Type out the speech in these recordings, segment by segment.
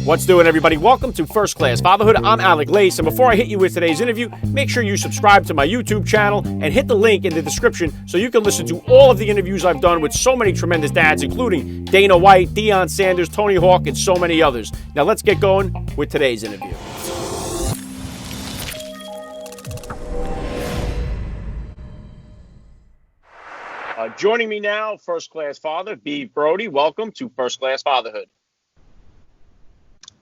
What's doing, everybody? Welcome to First Class Fatherhood. I'm Alec, and before I hit you with today's interview, make sure you subscribe to my YouTube channel and hit the link in the description so you can listen to all of the interviews I've done with so many tremendous dads, including Dana White, Deion Sanders, Tony Hawk, and so many others. Now let's get going with today's interview. Joining me now, First Class Father, Beav Brodie. Welcome to First Class Fatherhood.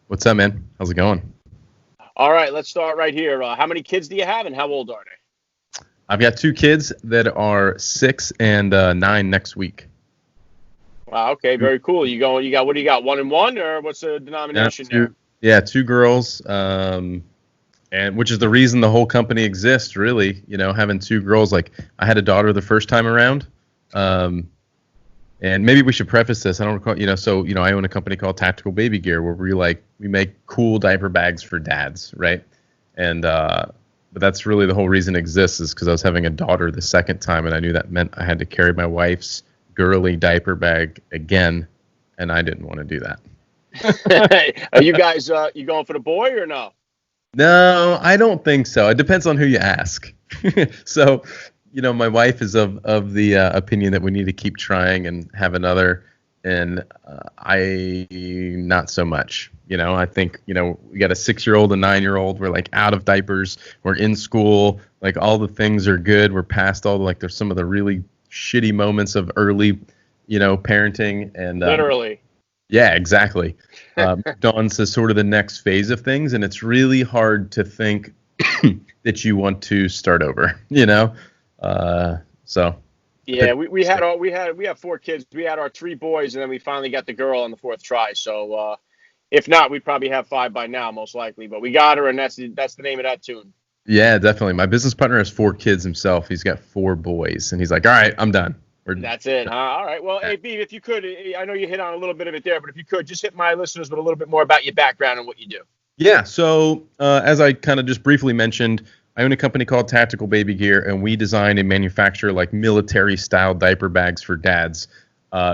What's up, man? How's it going? All right, let's start right here. How many kids do you have, and how old are they? I've got two kids that are 6 and 9 next week. Wow, okay, very cool. What do you got, 1 and 1, or what's the denomination there? Yeah, 2 girls, and which is the reason the whole company exists, really. You know, having 2 girls. Like, I had a daughter the first time around, and maybe we should preface this. I don't recall, I own a company called Tactical Baby Gear where we make cool diaper bags for dads, right? And but that's really the whole reason it exists, is because I was having a daughter the second time, and I knew that meant I had to carry my wife's girly diaper bag again, and I didn't want to do that. Are you guys you going for the boy or no? No, I don't think so. It depends on who you ask. So, my wife is of the opinion that we need to keep trying and have another, and I not so much. I think, we got a 6-year-old, a 9-year-old. We're like out of diapers. We're in school. Like, all the things are good. We're past all there's some of the really shitty moments of early, parenting, and literally. Yeah, exactly. Dawn's is sort of the next phase of things, and it's really hard to think that you want to start over. So. Yeah, we have 4 kids. We had our 3 boys, and then we finally got the girl on the 4th try. So if not, we'd probably have 5 by now, most likely. But we got her, and that's the name of that tune. Yeah, definitely. My business partner has 4 kids himself. He's got 4 boys, and he's like, "All right, I'm done." That's it, huh? All right. Well, hey, Beav, if you could, I know you hit on a little bit of it there, but if you could, just hit my listeners with a little bit more about your background and what you do. Yeah. So as I kind of just briefly mentioned, I own a company called Tactical Baby Gear, and we design and manufacture like military-style diaper bags for dads,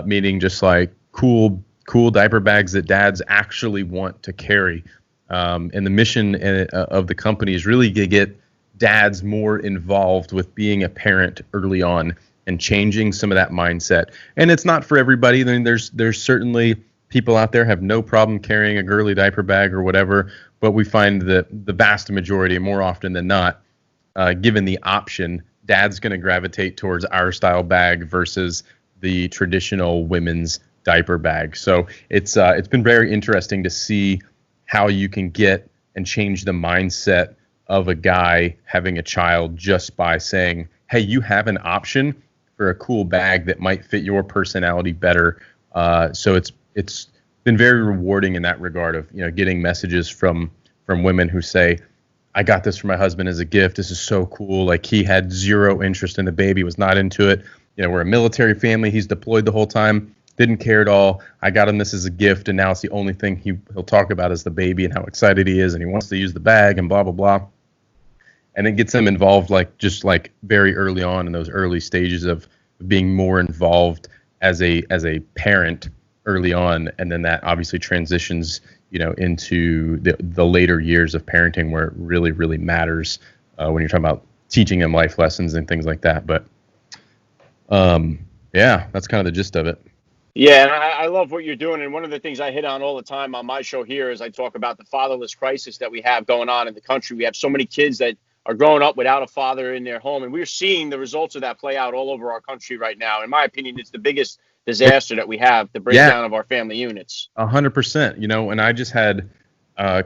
meaning just like cool diaper bags that dads actually want to carry. And the mission of the company is really to get dads more involved with being a parent early on and changing some of that mindset. And it's not for everybody. I mean, there's certainly people out there have no problem carrying a girly diaper bag or whatever, but we find that the vast majority, more often than not, given the option, dad's going to gravitate towards our style bag versus the traditional women's diaper bag. So it's been very interesting to see how you can get and change the mindset of a guy having a child just by saying, hey, you have an option for a cool bag that might fit your personality better. So it's been very rewarding in that regard of, getting messages from women who say, I got this for my husband as a gift. This is so cool. Like, he had zero interest in the baby, was not into it. We're a military family. He's deployed the whole time. Didn't care at all. I got him this as a gift, and now it's the only thing he'll talk about is the baby and how excited he is, and he wants to use the bag and blah, blah, blah. And it gets them involved just very early on in those early stages of being more involved as a parent early on, and then that obviously transitions into the later years of parenting, where it really, really matters when you're talking about teaching them life lessons and things like that. But yeah, that's kind of the gist of it. Yeah, and I love what you're doing. And one of the things I hit on all the time on my show here is I talk about the fatherless crisis that we have going on in the country. We have so many kids that are growing up without a father in their home, and we're seeing the results of that play out all over our country right now. In my opinion, it's the biggest disaster that we have, the breakdown of our family units. 100%. And I just had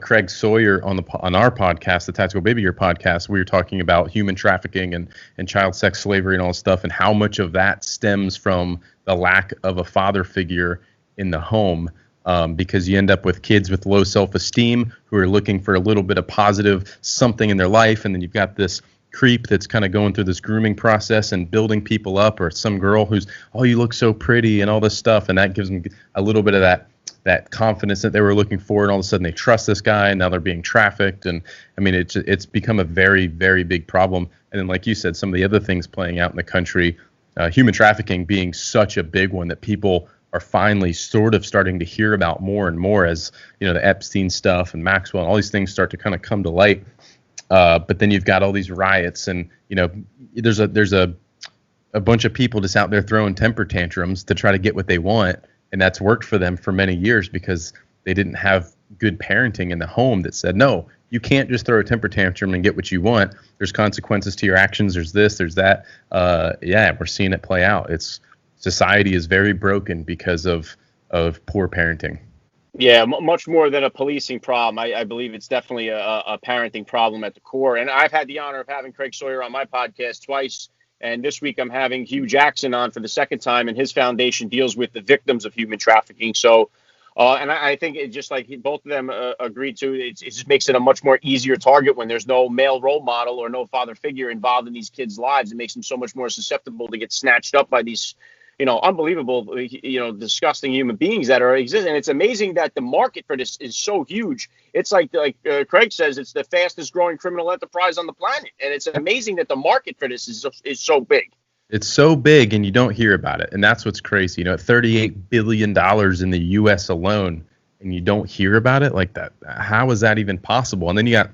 Craig Sawyer on our podcast, the Tactical Baby Gear podcast. We were talking about human trafficking and child sex slavery and all this stuff, and how much of that stems from the lack of a father figure in the home. Because you end up with kids with low self-esteem who are looking for a little bit of positive something in their life, and then you've got this creep that's kind of going through this grooming process and building people up, or some girl who's, oh, you look so pretty and all this stuff, and that gives them a little bit of that confidence that they were looking for, and all of a sudden they trust this guy, and now they're being trafficked. And I mean, it's become a very, very big problem. And then, like you said, some of the other things playing out in the country, human trafficking being such a big one that people are finally sort of starting to hear about more and more as, the Epstein stuff and Maxwell and all these things start to kind of come to light. But then you've got all these riots, and there's a bunch of people just out there throwing temper tantrums to try to get what they want, and that's worked for them for many years because they didn't have good parenting in the home that said, no, you can't just throw a temper tantrum and get what you want. There's consequences to your actions. There's this, there's that. We're seeing it play out. Society is very broken because of poor parenting. Yeah, much more than a policing problem. I believe it's definitely a parenting problem at the core. And I've had the honor of having Craig Sawyer on my podcast twice. And this week I'm having Hugh Jackson on for the second time, and his foundation deals with the victims of human trafficking. So, and I think it just like both of them agreed to, it just makes it a much more easier target when there's no male role model or no father figure involved in these kids' lives. It makes them so much more susceptible to get snatched up by these unbelievable, disgusting human beings that are existing. And it's amazing that the market for this is so huge. It's like Craig says, it's the fastest growing criminal enterprise on the planet. And it's amazing that the market for this is so big. It's so big and you don't hear about it. And that's what's crazy. $38 billion in the U.S. alone, and you don't hear about it like that. How is that even possible? And then you got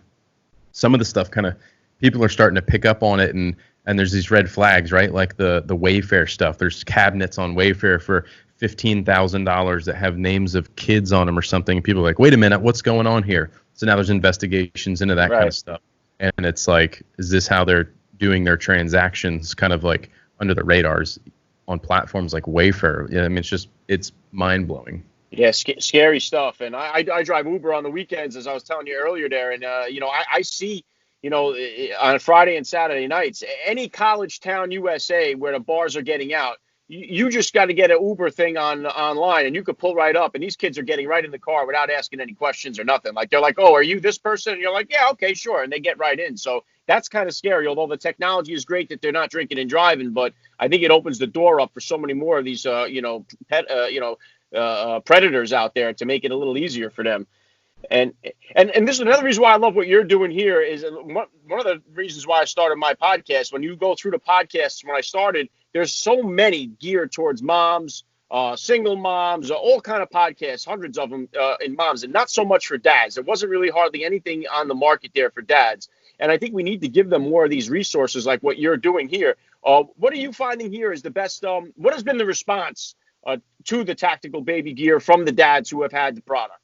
some of the stuff kind of people are starting to pick up on it, and there's these red flags, right? Like the Wayfair stuff. There's cabinets on Wayfair for $15,000 that have names of kids on them or something. And people are like, wait a minute, what's going on here? So now there's investigations into that kind of stuff. And it's like, is this how they're doing their transactions kind of like under the radars on platforms like Wayfair? Yeah, I mean, it's mind blowing. Yeah, scary stuff. And I drive Uber on the weekends, as I was telling you earlier there. And, I see, on Friday and Saturday nights, any college town USA where the bars are getting out, you just got to get an Uber thing online, and you could pull right up, and these kids are getting right in the car without asking any questions or nothing. Like, they're like, oh, are you this person? And you're like, yeah, okay, sure. And they get right in. So that's kind of scary, although the technology is great that they're not drinking and driving. But I think it opens the door up for so many more of these, predators out there to make it a little easier for them. And this is another reason why I love what you're doing here. Is one of the reasons why I started my podcast. When you go through the podcasts, when I started, there's so many geared towards moms, single moms, all kind of podcasts, hundreds of them in moms, and not so much for dads. There wasn't really hardly anything on the market there for dads. And I think we need to give them more of these resources like what you're doing here. What are you finding here is the best? What has been the response to the tactical baby gear from the dads who have had the product?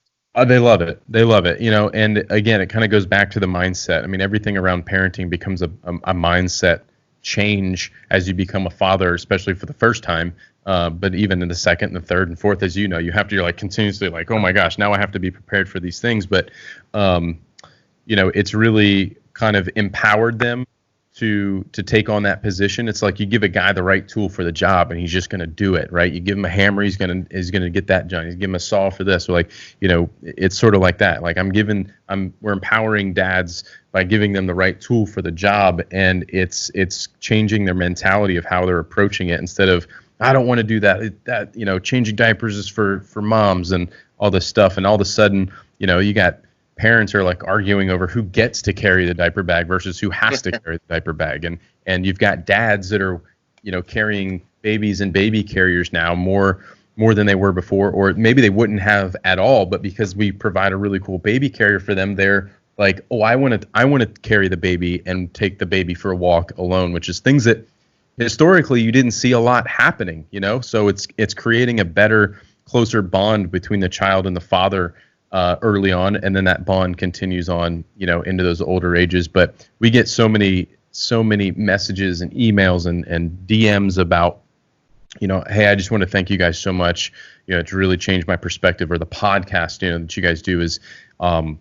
They love it. They love it. And again, it kind of goes back to the mindset. I mean, everything around parenting becomes a mindset change as you become a father, especially for the first time. But even in the second and the third and fourth, as you're like continuously like, oh my gosh, now I have to be prepared for these things. But, it's really kind of empowered them to take on that position. It's like you give a guy the right tool for the job and he's just going to do it, right? You give him a hammer, he's going to get that done. You give him a saw for this. So like, it's sort of like that. Like we're empowering dads by giving them the right tool for the job, and it's changing their mentality of how they're approaching it. Instead of, I don't want to do that, changing diapers is for moms and all this stuff. And all of a sudden, you got parents are like arguing over who gets to carry the diaper bag versus who has to carry the diaper bag. And you've got dads that are, carrying babies and baby carriers now more than they were before, or maybe they wouldn't have at all, but because we provide a really cool baby carrier for them, they're like, oh, I want to carry the baby and take the baby for a walk alone, which is things that historically you didn't see a lot happening, so it's creating a better, closer bond between the child and the father early on, and then that bond continues on, into those older ages. But we get so many messages and emails and DMs about, hey, I just want to thank you guys so much. It's really changed my perspective. Or the podcast, that you guys do is, I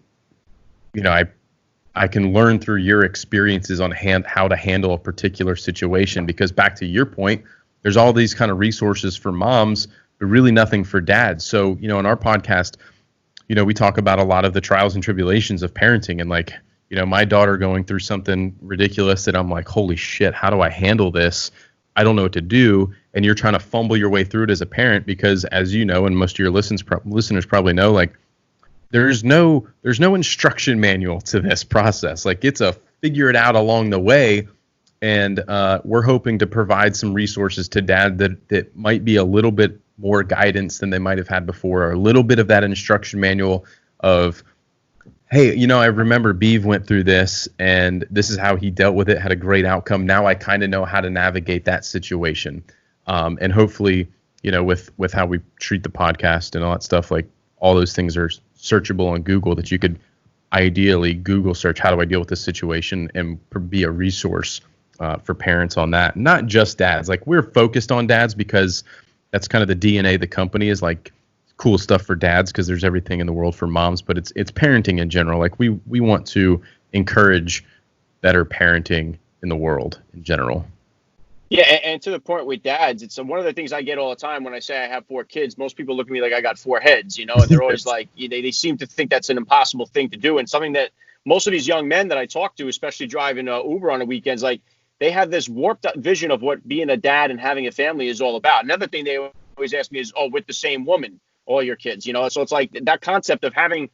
can learn through your experiences on how to handle a particular situation. Because back to your point, there's all these kind of resources for moms, but really nothing for dads. So, in our podcast, we talk about a lot of the trials and tribulations of parenting, and like, my daughter going through something ridiculous that I'm like, holy shit, how do I handle this? I don't know what to do. And you're trying to fumble your way through it as a parent, because as you know, and most of your listeners probably know, like there's no instruction manual to this process. Like it's a figure it out along the way. And we're hoping to provide some resources to dad that might be a little bit more guidance than they might have had before, or a little bit of that instruction manual of, hey, I remember Beav went through this and this is how he dealt with it, had a great outcome. Now I kind of know how to navigate that situation. And hopefully, with how we treat the podcast and all that stuff, like all those things are searchable on Google, that you could ideally Google search, how do I deal with this situation, and be a resource for parents on that. Not just dads. Like, we're focused on dads because that's kind of the DNA of the company, is like cool stuff for dads, because there's everything in the world for moms, but it's parenting in general. Like, we want to encourage better parenting in the world in general. Yeah, and to the point with dads, it's one of the things I get all the time when I say I have 4 kids. Most people look at me like I got 4 heads, and they're always like, they seem to think that's an impossible thing to do, and something that most of these young men that I talk to, especially driving Uber on the weekends, like, they have this warped vision of what being a dad and having a family is all about. Another thing they always ask me is, oh, with the same woman, all your kids, so it's like that concept of having,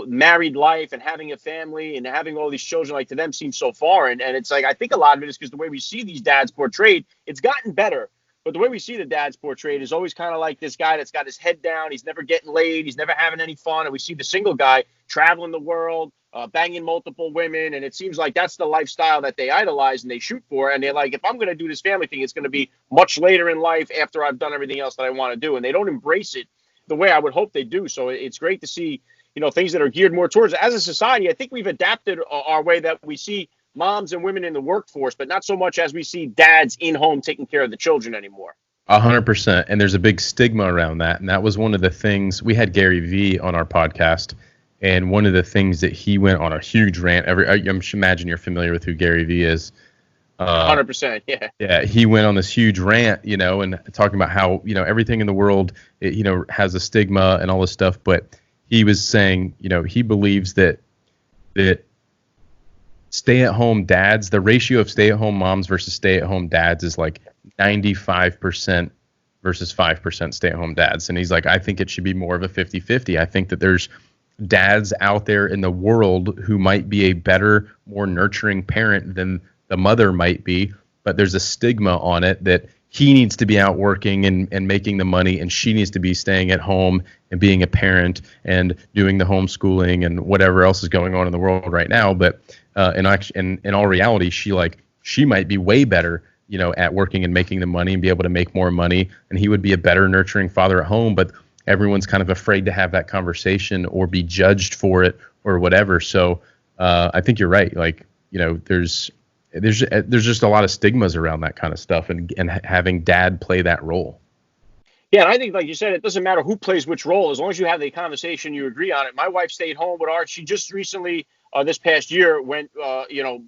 married life and having a family and having all these children, like, to them seems so foreign. And it's like, I think a lot of it is because the way we see these dads portrayed, it's gotten better. But the way we see the dads portrayed is always kind of like this guy that's got his head down. He's never getting laid. He's never having any fun. And we see the single guy traveling the world, banging multiple women. And it seems like that's the lifestyle that they idolize and they shoot for. And they're like, if I'm going to do this family thing, it's going to be much later in life after I've done everything else that I want to do. And they don't embrace it the way I would hope they do. So it's great to see, things that are geared more towards, as a society. I think we've adapted our way that we see moms and women in the workforce, but not so much as we see dads in home taking care of the children anymore. 100%. And there's a big stigma around that. And that was one of the things, we had Gary Vee on our podcast, and one of the things that he went on a huge rant. I imagine you're familiar with who Gary Vee is. 100%. Yeah. Yeah. He went on this huge rant, and talking about how, everything in the world, has a stigma and all this stuff. But he was saying, he believes that stay-at-home dads, the ratio of stay-at-home moms versus stay-at-home dads is like 95% versus 5% stay-at-home dads. And he's like, I think it should be more of a 50-50. I think that there's dads out there in the world who might be a better, more nurturing parent than the mother might be, but there's a stigma on it that he needs to be out working and making the money, and she needs to be staying at home and being a parent and doing the homeschooling and whatever else is going on in the world right now. But in all reality, she might be way better, at working and making the money and be able to make more money, and he would be a better nurturing father at home. But everyone's kind of afraid to have that conversation or be judged for it or whatever. So I think you're right. Like, there's just a lot of stigmas around that kind of stuff, and having dad play that role. Yeah, and I think, like you said, it doesn't matter who plays which role, as long as you have the conversation, you agree on it. My wife stayed home with Art. She just recently, this past year, went,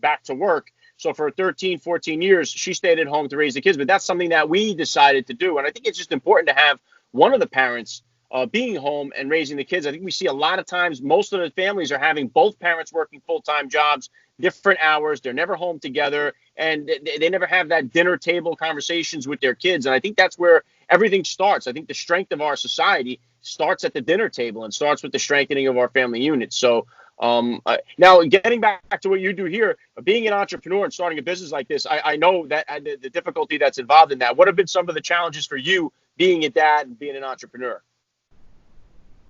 back to work. So for 13, 14 years, she stayed at home to raise the kids. But that's something that we decided to do. And I think it's just important to have one of the parents being home and raising the kids. I think we see a lot of times most of the families are having both parents working full-time jobs, different hours. They're never home together, and they never have that dinner table conversations with their kids. And I think that's where everything starts. I think the strength of our society starts at the dinner table and starts with the strengthening of our family unit. So now getting back to what you do here, being an entrepreneur and starting a business like this, I know that the difficulty that's involved in that. What have been some of the challenges for you being a dad and being an entrepreneur?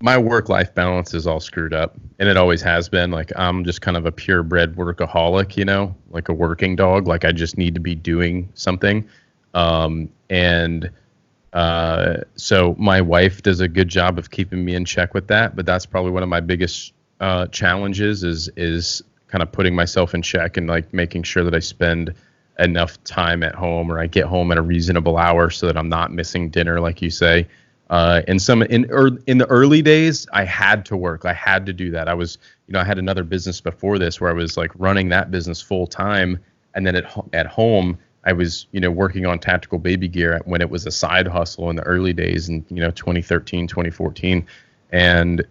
My work-life balance is all screwed up, and it always has been. Like, I'm just kind of a purebred workaholic, like a working dog. Like, I just need to be doing something. So my wife does a good job of keeping me in check with that, but that's probably one of my biggest challenges is kind of putting myself in check and, like, making sure that I spend enough time at home, or I get home at a reasonable hour so that I'm not missing dinner, like you say. In the early days, I had to work. I had to do that. I was, I had another business before this where I was like running that business full time. And then at home, I was, working on tactical baby gear when it was a side hustle in the early days in, 2013, 2014. And,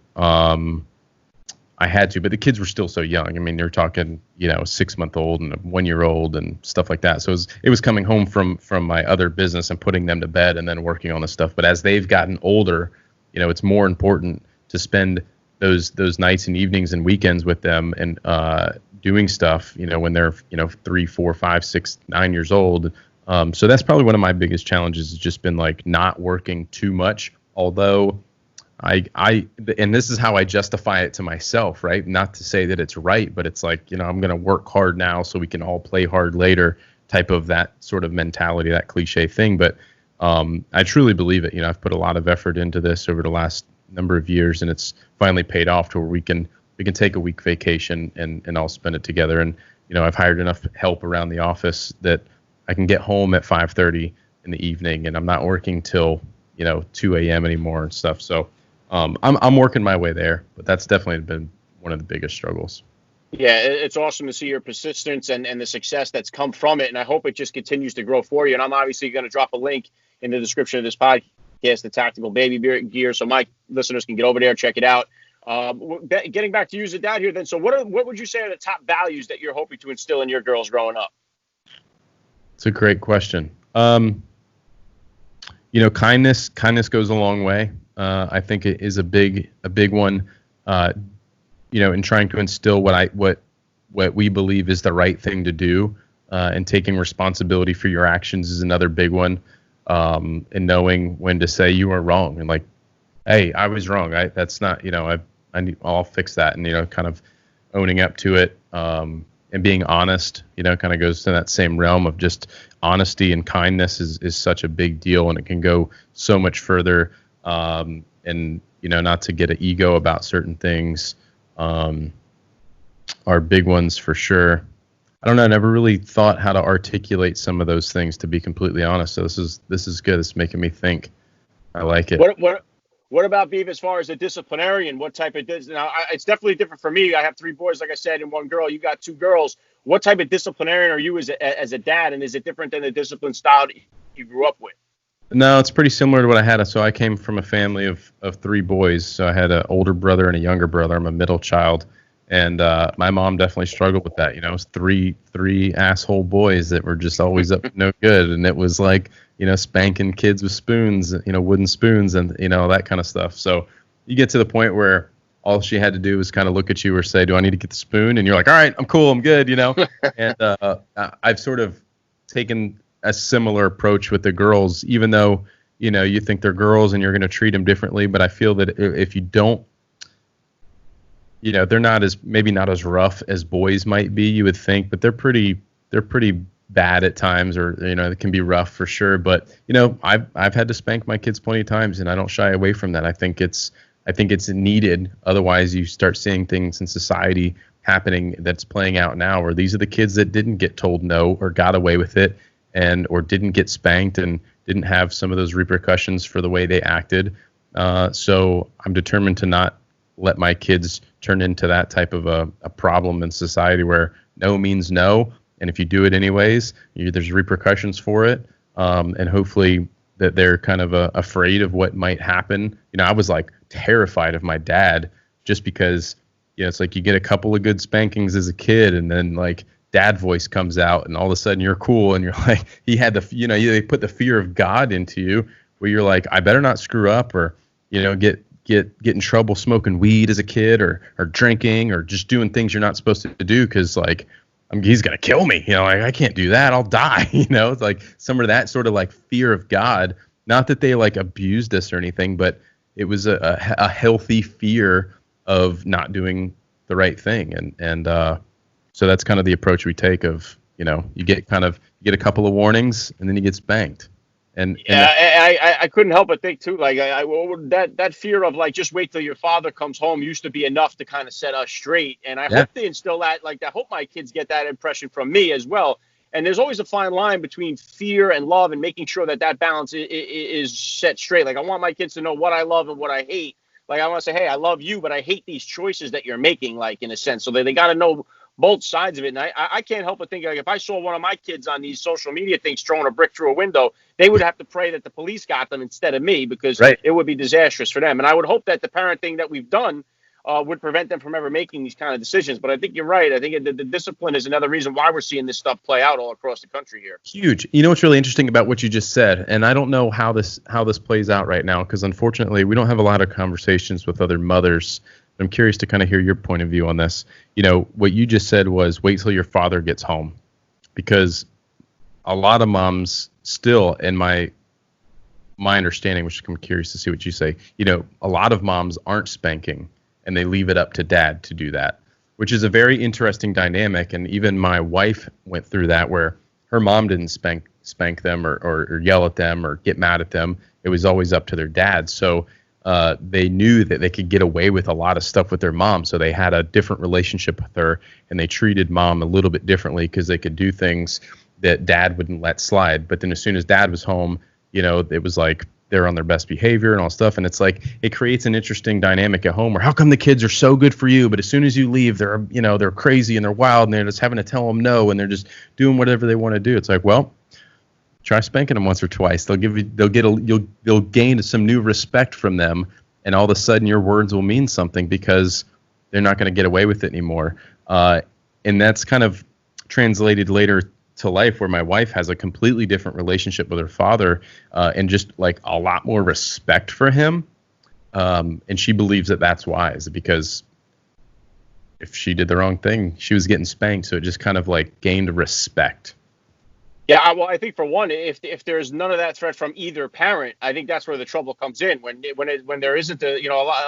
I had to, but the kids were still so young. I mean, you're talking, 6-month-old and a 1-year-old and stuff like that. So it was coming home from my other business and putting them to bed and then working on the stuff. But as they've gotten older, it's more important to spend those nights and evenings and weekends with them and doing stuff, when they're, 3, 4, 5, 6, 9 years old, So that's probably one of my biggest challenges, has just been like not working too much. Although and this is how I justify it to myself, right? Not to say that it's right, but it's like, I'm going to work hard now so we can all play hard later, type of that sort of mentality, that cliche thing. But I truly believe it. I've put a lot of effort into this over the last number of years, and it's finally paid off to where we can take a week vacation and all spend it together. And I've hired enough help around the office that I can get home at 5:30 in the evening, and I'm not working till 2 a.m. anymore and stuff. So I'm working my way there, but that's definitely been one of the biggest struggles. Yeah, it's awesome to see your persistence and the success that's come from it, and I hope it just continues to grow for you. And I'm obviously going to drop a link in the description of this podcast, the Tactical Baby Gear, so my listeners can get over there, check it out. Getting back to you as a dad here, then. So, what would you say are the top values that you're hoping to instill in your girls growing up? It's a great question. Kindness goes a long way. I think it is a big one. In trying to instill what we believe is the right thing to do, and taking responsibility for your actions is another big one. And knowing when to say you are wrong, and like, hey, I was wrong. That's not, I'll fix that, and kind of owning up to it, and being honest. Kind of goes to that same realm of just honesty, and kindness is such a big deal, and it can go so much further. And not to get an ego about certain things are big ones for sure. I don't know. I never really thought how to articulate some of those things, to be completely honest. So this is good. It's making me think. I like it. What about Beav as far as a disciplinarian? What type of now? It's definitely different for me. I have 3 boys, like I said, and 1 girl. You got 2 girls. What type of disciplinarian are you as a dad, and is it different than the discipline style you grew up with? No, it's pretty similar to what I had. So I came from a family of 3 boys. So I had an older brother and a younger brother. I'm a middle child. And my mom definitely struggled with that. It was three asshole boys that were just always up to no good. And it was like, spanking kids with spoons, wooden spoons and, that kind of stuff. So you get to the point where all she had to do was kind of look at you or say, do I need to get the spoon? And you're like, all right, I'm cool. I'm good. And I've sort of taken a similar approach with the girls, even though, you think they're girls and you're going to treat them differently. But I feel that if you don't, they're maybe not as rough as boys might be, you would think, but they're pretty bad at times, or, it can be rough for sure. But, I've had to spank my kids plenty of times, and I don't shy away from that. I think it's needed. Otherwise you start seeing things in society happening that's playing out now, where these are the kids that didn't get told no or got away with it, or didn't get spanked and didn't have some of those repercussions for the way they acted. So I'm determined to not let my kids turn into that type of a problem in society, where no means no. And if you do it anyways, there's repercussions for it. And hopefully that they're kind of afraid of what might happen. I was like terrified of my dad, just because, it's like you get a couple of good spankings as a kid, and then like dad voice comes out, and all of a sudden you're cool, and you're like, he had they put the fear of God into you, where you're like, I better not screw up, or, get in trouble smoking weed as a kid, or drinking, or just doing things you're not supposed to do, because like, he's gonna kill me. Like, I can't do that. I'll die. It's like some of that sort of like fear of God. Not that they like abused us or anything, but it was a healthy fear of not doing the right thing. And so that's kind of the approach we take of, you get a couple of warnings, and then you get spanked. And I couldn't help but think too, like that fear of like, just wait till your father comes home used to be enough to kind of set us straight. And I hope they instill that, like, I hope my kids get that impression from me as well. And there's always a fine line between fear and love, and making sure that balance is set straight. Like, I want my kids to know what I love and what I hate. Like, I want to say, hey, I love you, but I hate these choices that you're making, like, in a sense. So they got to know both sides of it. And I can't help but think, like, if I saw one of my kids on these social media things throwing a brick through a window, they would have to pray that the police got them instead of me, because it would be disastrous for them. And I would hope that the parenting that we've done would prevent them from ever making these kind of decisions. But I think you're right. I think the discipline is another reason why we're seeing this stuff play out all across the country here. Huge. What's really interesting about what you just said, and I don't know how this plays out right now, because unfortunately we don't have a lot of conversations with other mothers. I'm curious to kind of hear your point of view on this. What you just said was, wait till your father gets home, because a lot of moms still, in my understanding, which I'm curious to see what you say, a lot of moms aren't spanking and they leave it up to dad to do that, which is a very interesting dynamic. And even my wife went through that, where her mom didn't spank them or yell at them or get mad at them. It was always up to their dad. So they knew that they could get away with a lot of stuff with their mom. So they had a different relationship with her, and they treated mom a little bit differently because they could do things that dad wouldn't let slide. But then as soon as dad was home, it was like they're on their best behavior and all stuff. And it's like, it creates an interesting dynamic at home where, how come the kids are so good for you, but as soon as you leave, they're crazy and they're wild and they're just having to tell them no, and they're just doing whatever they want to do. It's like, well, try spanking them once or twice. You'll gain some new respect from them, and all of a sudden your words will mean something because they're not going to get away with it anymore. And that's kind of translated later to life, where my wife has a completely different relationship with her father, and just like a lot more respect for him. And she believes that that's wise, because if she did the wrong thing, she was getting spanked. So it just kind of like gained respect. Yeah, well, I think for one, if there's none of that threat from either parent, I think that's where the trouble comes in. When there isn't a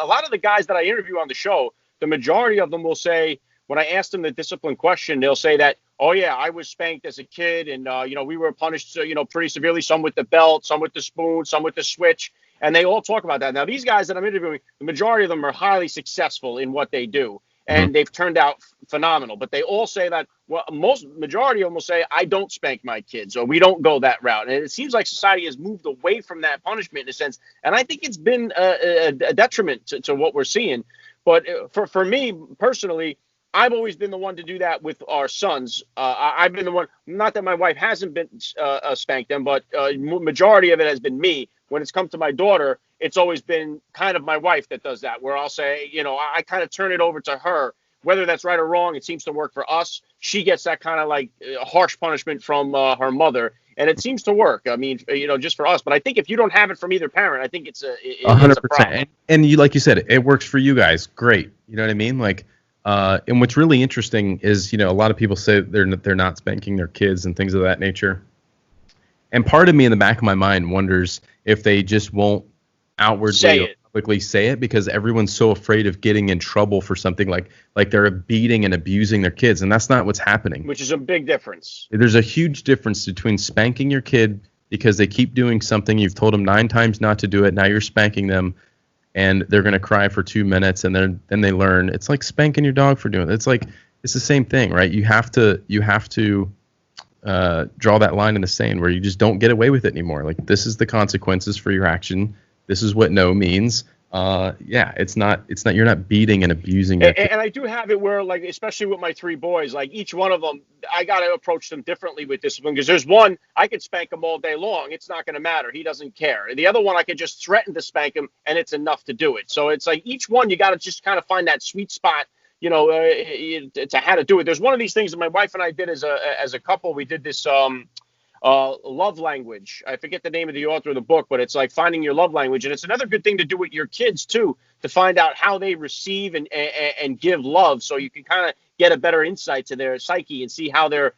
lot of the guys that I interview on the show, the majority of them will say, when I ask them the discipline question, they'll say that, oh yeah, I was spanked as a kid, and we were punished, pretty severely. Some with the belt, some with the spoon, some with the switch, and they all talk about that. Now, these guys that I'm interviewing, the majority of them are highly successful in what they do, and they've turned out phenomenal. But they all say that, well, majority of them will say, I don't spank my kids, or we don't go that route. And it seems like society has moved away from that punishment in a sense. And I think it's been a detriment to what we're seeing. But for me personally, I've always been the one to do that with our sons. I've been the one, not that my wife hasn't been spanked them, but majority of it has been me. When it's come to my daughter, it's always been kind of my wife that does that, where I'll say, I kind of turn it over to her. Whether that's right or wrong, it seems to work for us. She gets that kind of like harsh punishment from her mother, and it seems to work. I mean, just for us. But I think if you don't have it from either parent, I think it's a 100%. And you, like you said, it works for you guys. Great. You know what I mean? Like, and what's really interesting is, a lot of people say they're not spanking their kids and things of that nature. And part of me in the back of my mind wonders if they just won't outwardly publicly say it, because everyone's so afraid of getting in trouble for something like they're beating and abusing their kids. And that's not what's happening. Which is a big difference. There's a huge difference between spanking your kid because they keep doing something. You've told them 9 times not to do it. Now you're spanking them, and they're going to cry for 2 minutes, and then they learn. It's like spanking your dog for doing it. It's the same thing, right? You have to draw that line in the sand where you just don't get away with it anymore. Like, this is the consequences for your action. This is what no means. It's not, you're not beating and abusing your kid. And I do have it where, like, especially with my 3 boys, like each one of them, I got to approach them differently with discipline, because there's one, I could spank him all day long. It's not going to matter. He doesn't care. The other one, I could just threaten to spank him, and it's enough to do it. So it's like each one, you got to just kind of find that sweet spot, to how to do it. There's one of these things that my wife and I did as a couple. We did this love language. I forget the name of the author of the book, but it's like finding your love language. And it's another good thing to do with your kids too, to find out how they receive and give love, so you can kind of get a better insight to their psyche and see how they're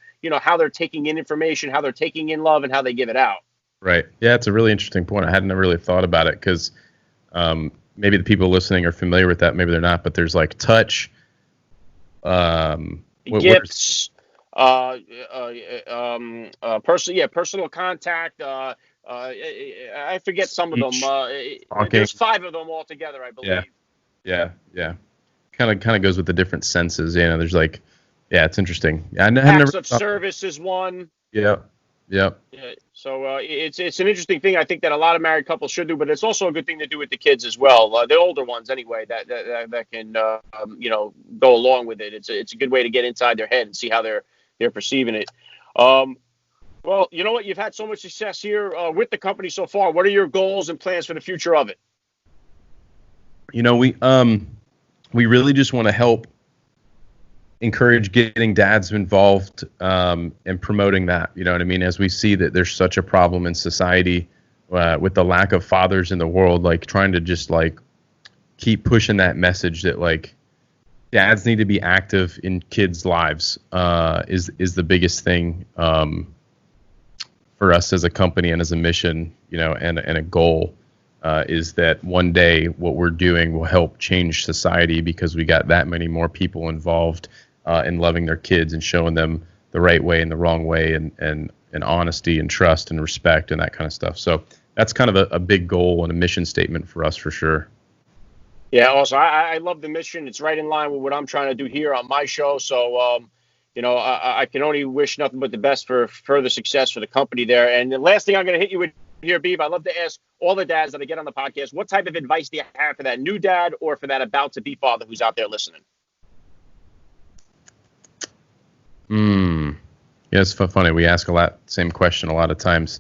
taking in information, how they're taking in love, and how they give it out. Right. Yeah, it's a really interesting point. I hadn't really thought about it, because maybe the people listening are familiar with that, maybe they're not, but there's like touch, gifts, personal contact. I forget some of them. There's 5 of them altogether, I believe. Yeah. Kind of goes with the different senses. There's like, it's interesting. Acts of service is one. Yeah. So it's an interesting thing, I think, that a lot of married couples should do, but it's also a good thing to do with the kids as well, the older ones anyway, that can go along with it. It's a good way to get inside their head and see how they're perceiving it. Well, you know what? You've had so much success here with the company so far. What are your goals and plans for the future of it? We really just want to help encourage getting dads involved and promoting that. You know what I mean? As we see that there's such a problem in society with the lack of fathers in the world, like trying to just like keep pushing that message that like dads need to be active in kids' lives is the biggest thing. for us as a company and as a mission, and a goal, is that one day what we're doing will help change society because we got that many more people involved in loving their kids and showing them the right way and the wrong way, and honesty and trust and respect and that kind of stuff. So that's kind of a big goal and a mission statement for us for sure. Yeah, also, I love the mission. It's right in line with what I'm trying to do here on my show. So, I can only wish nothing but the best for further success for the company there. And the last thing I'm going to hit you with here, Beav, I love to ask all the dads that I get on the podcast, what type of advice do you have for that new dad or for that about to be father who's out there listening? Yeah, it's funny. We ask same question a lot of times.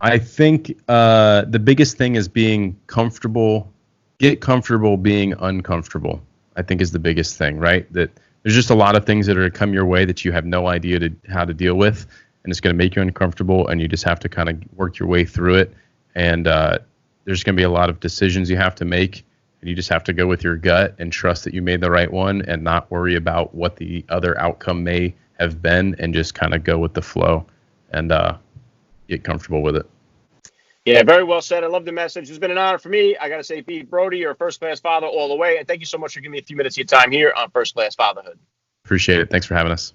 I think the biggest thing is being comfortable. Get comfortable being uncomfortable, I think, is the biggest thing, right? That there's just a lot of things that are to come your way that you have no idea how to deal with, and it's going to make you uncomfortable, and you just have to kind of work your way through it. And there's going to be a lot of decisions you have to make, and you just have to go with your gut and trust that you made the right one and not worry about what the other outcome may have been, and just kind of go with the flow and get comfortable with it. Yeah, very well said. I love the message. It's been an honor for me. I got to say, Beav Brodie, you're a first-class father all the way. And thank you so much for giving me a few minutes of your time here on First Class Fatherhood. Appreciate it. Thanks for having us.